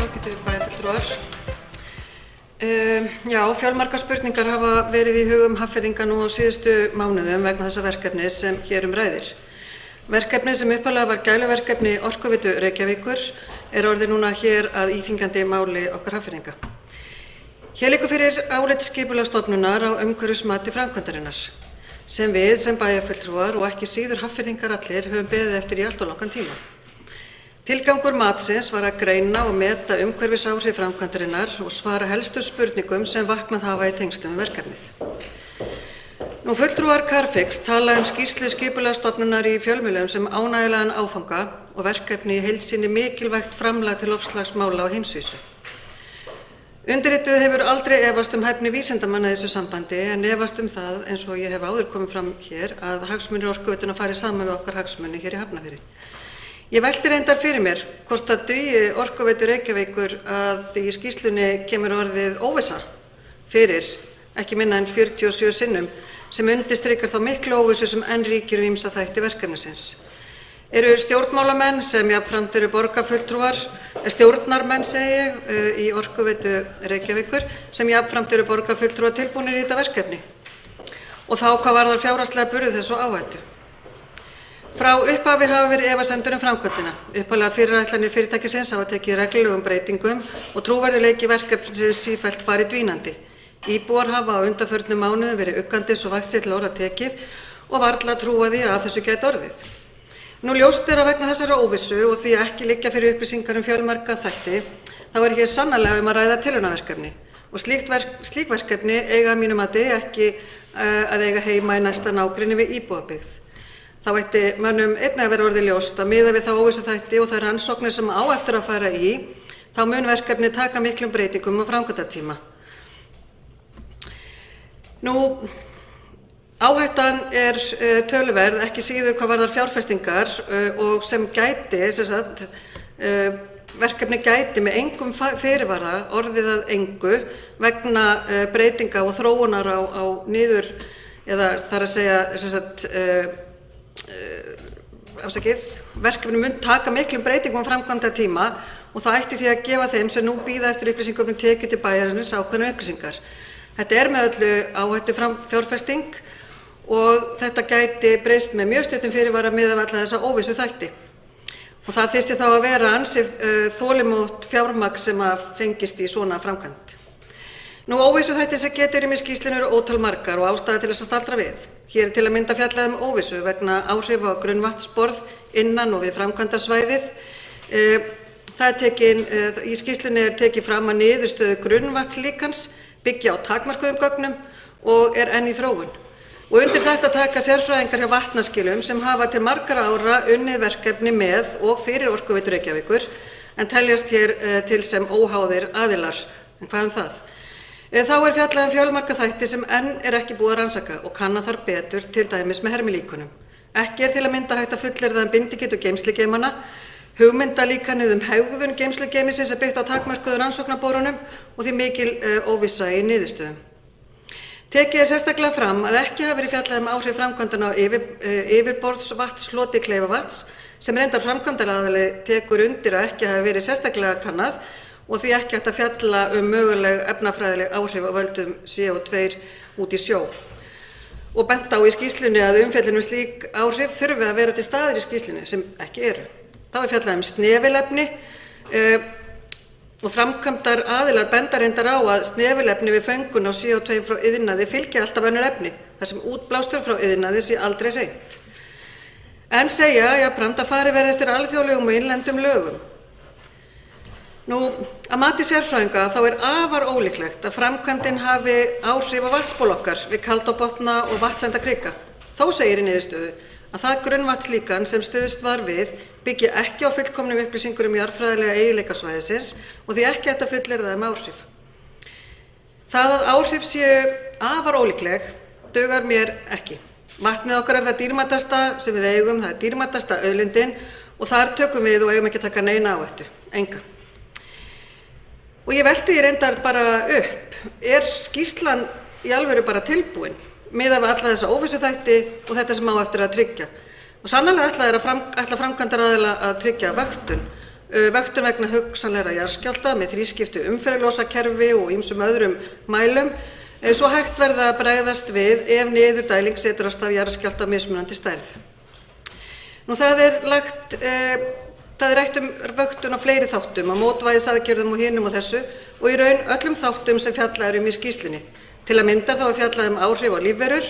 ágætu bæjarfulltrúar. Já, fjölmargar spurningar hafa verið í hugum Hafnfirðinga nú á síðustu mánuðum vegna þessa verkefnis sem hér ræðir. Verkefnið sem upphaflega var gæluverkefni Orkuveitu Reykjavíkur orðið núna hér að íþyngjandi máli okkar Hafnfirðinga. Hér liggur fyrir álit Skipulagsstofnunar á umhverfismati framkvæmdarinnar sem við sem bæjarfulltrúar og ekki síður Hafnfirðingar allir höfum beðið eftir í allt of langan tíma. Tilgangur matsins var að greina og meta umhverfisáhrif framkvæmdarinnar og svara helstu spurningum sem vaknað hafa í tengslum við verkefnið. Fulltrúar Carfix tala skýrslu Skipulagsstofnunar í fjölmiðlum sem ánægjulegan áfanga og verkefni í heild sinni mikilvægt framlag til loftslagsmála á heimsvísu. Undirrituð hefur aldrei efast hæfni vísindamanna í þessu sambandi en efast það, eins og ég hef áður komið fram hér, að hagsmunir Orkuveitunnar fari saman við okkar hagsmuni hér í Hafnarfirði. Ég velti reyndar fyrir mér hvort það dugi Orkuveitu Reykjavíkur að í skýrslunni kemur orðið óvissa fyrir ekki minna en 47 sinnum sem undirstrikar þá miklu óvissu sem enn ríkir ýmsa þætti verkefnisins. Eru stjórnmálamenn sem jafnframt eru borgarfulltrúar, stjórnarmenn segi ég, í Orkuveitu Reykjavíkur sem jafnframt eru borgarfulltrúar tilbúnir í þetta verkefni og þá hvað varðar fjárhagslega burði þess og áhættu. Frá upphafi hafa verið efasemdir framkvæmdina. Upphaflega fyrirætlanir fyrirtækisins hafa tekið reglulegum breytingum og trúverðugleiki verkefnisins sífellt farið dvínandi. Íbúar hafa á undanförnum mánuðum verið uggandi svo vægt sér til orða tekið og varla trúa því að þessu gæti orðið. Nú ljóst að vegna þessara óvissu og því ekki liggja fyrir upplýsingar fjölmarga þætti, þá hér sannarlega að ræða tilraunaverkefni og slík verkefni eiga að mínu mati ekki að eiga heima í næsta nágrenni við íbúabyggð. Þá ætti mönnum einnig að vera orðið ljóst að miðað við þá óvissu þætti og þær rannsóknir sem á eftir að fara í, þá mun verkefni taka miklum breytingum á framkvæmdatíma. Áhættan töluverð ekki síður hvað varðar fjárfestingar og sem gæti, verkefni gæti með engum fyrirvara orðið að engu vegna breytinga og þróunar á niður, eða þar að segja, verkefni mun taka miklum breytingum á framkvæmdatíma og það ætti því að gefa þeim sem nú bíða eftir upplýsingum tekið til bæjarins ákveðnar upplýsingar. Þetta með öllu áhættu fjárfesting og þetta gæti breyst með mjög stuttum fyrirvara miðað við alla þessa óvissu þætti. Og það þyrfti þá að vera ansi þolinmótt fjármagn sem fengist í svona framkvæmd. Óvissu þættir sem getur í skýrslunni eru ótal margar og ástæða til þess að staldra við. Hér til að mynda fjallað óvissu vegna áhrifa á grunnvatnsborð innan og við framkvæmdasvæðið. Í skýrslunni tekið fram að niðurstöðu grunnvatnslíkans byggja á takmörkuðum gögnum og enn í þróun. Og undir þetta taka sérfræðingar hjá vatnaskilum sem hafa til margra ára unnið verkefni með og fyrir Orkuveitu Reykjavíkur en teljast hér til sem óháðir aðilar. En hvað það? Þá fjallað fjölmarga þætti sem enn ekki búið að rannsaka og kanna þar betur til dæmis með hermilíkunum. Ekki til að mynda hægt að fullyrða bindigetu geymslugeymana, hugmyndalíkanið hegðun geymslugeymisins byggt á takmörkuðum rannsóknarborunum og því mikil óvissa í niðurstöðum. Tekið sérstaklega fram að ekki hafi verið fjallað áhrif framkvæmdanna á yfirborðsvatnsloti Kleifarvatns sem reyndar framkvæmdaraðili tekur undir að ekki hafi verið sérstaklega kannað og því ekki hægt að fjalla möguleg efnafræðileg áhrif á völdum CO2 út í sjó. Og bent á í skýrslunni að umfjöllun slík áhrif þurfi að vera til staðar í skýrslunni sem ekki eru. Þá fjallað snefilefni og framkvæmdar aðilar benda reyndar á að snefilefni við föngun á CO2 frá iðnaði fylgja alltaf önnur efni, þar sem útblástur frá iðnaði sé aldrei hreint. En segja jafnframt að farið verði eftir alþjóðlegum og innlendum lögum. Að mati sérfræðinga þá afar ólíklegt að framkvæmdin hafi áhrif á vatnsból okkar við Kaldárborna og Vatnsendakrika. Þó segir í niðurstöðu að það grunnvatnslíkan sem stuðst var við byggi ekki á fullkomnum upplýsingur jarðfræðilega eiginleika svæðisins og því ekki hægt að fullyrða áhrif. Það að áhrif séu afar ólíkleg dugar mér ekki. Vatnið okkar það dýrmætasta sem við eigum, það dýrmætasta auðlindin og þar tökum við og eigum ekki að taka neina áhættu, enga. Og ég velti því reyndar bara upp, skýrslan í alvöru bara tilbúin miðað við alla þessa óvissu þætti og þetta sem á eftir að tryggja. Og sannarlega ætla framkvæmdaraðila að tryggja vöktun vöktun vegna hugsanlegra jarðskjálfta með þrískiptu umferðarljósakerfi og ýmsum öðrum mælum, svo hægt verði að bregðast við ef niðurdæling setur af stað jarðskjálfta af mismunandi stærð. Það er rætt vöktun á fleiri þáttum, á mótvægisaðgerðum og hinum og þessu og í raun öllum þáttum sem fjallað er í skýrslunni. Til að mynda þá er fjallað áhrif á lífverur,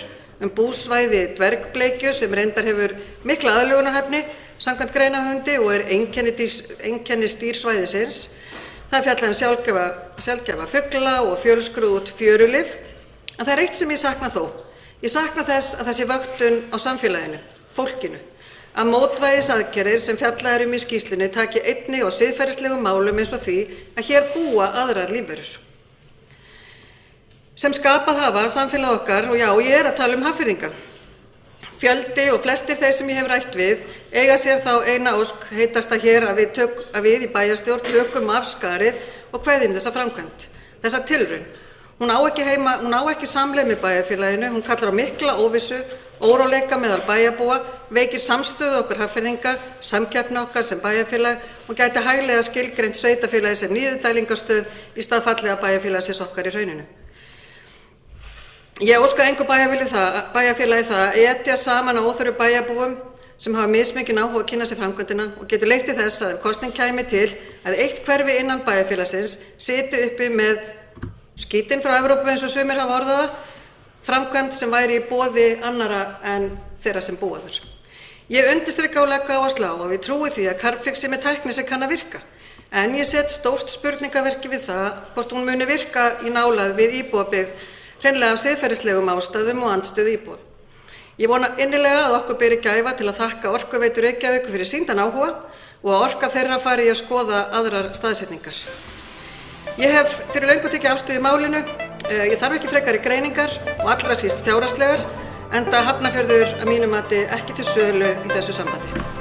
búsvæði dvergbleikju sem reyndar hefur mikla aðlögunarhæfni samkvæmt greinahundi og er einkenni stýrsvæðisins. Það er fjallað sjaldgæfa fugla og fjölskrúðugt fjörulyf. En það er eitt sem ég sakna þó. Ég sakna þess að það sé vöktun á samfélaginu, fólkinu. Að mótvægisaðgerðir sem fjallað er í skýrslunni taki einnig á siðferðislegum málum eins og því að hér búa aðrar lífverur sem skapað hafa samfélag okkar og já, ég er að tala Hafnfirðinga. Fjöldi og flestir þeir sem ég hef rætt við eiga sér þá eina ósk heitasta hér að við í bæjarstjórn tökum af skarið og kveðjum þessa framkvæmd, þessa tilraun. Hún á ekki samleið með bæjarfélaginu, hún kallar á mikla óvissu, óróleika meðal bæjarbúa, veikir samstöðu okkar Hafnfirðinga, samkeppni okkar sem bæjarfélag og gæti hæglega skilgreint sveitarfélagið sem niðurdælingarstöð í stað fallega bæjarfélagsins okkar í hrauninu. Ég óska engu bæjarfélagi það að etja saman á óþörfu bæjarbúum sem hafa mismikinn áhuga að kynna sér framkvæmdina og getur leitt til þess að ef kosning kæmi til að eitt hverfi innan bæjarfélagsins siti uppi með skítinn frá Evrópu eins og sumir hafa orðað það, framkvæmd sem væri í boði annarra en þeirra sem búa þar. Ég undirstrika og legg áherslu á að við trúi því að Carbfix með tækni sem kann að virka, en ég set stórt spurningamerki við það hvort hún muni virka í nálægð við íbúabyggð hreinlega af siðferðislegum ástæðum og andstöðu íbúa. Ég vona innilega að okkur beri gæfa til að þakka Orkuveitu Reykjavíkur fyrir sýndan áhuga og að orka þeirra fari í að skoða aðrar staðsetningar. Ég hef fyrir löngu tekið afstöðu í málinu, ég þarf ekki frekari greiningar og allra síst fjárhagslegar, enda Hafnarfjörður að mínu mati ekki til sölu í þessu sambandi.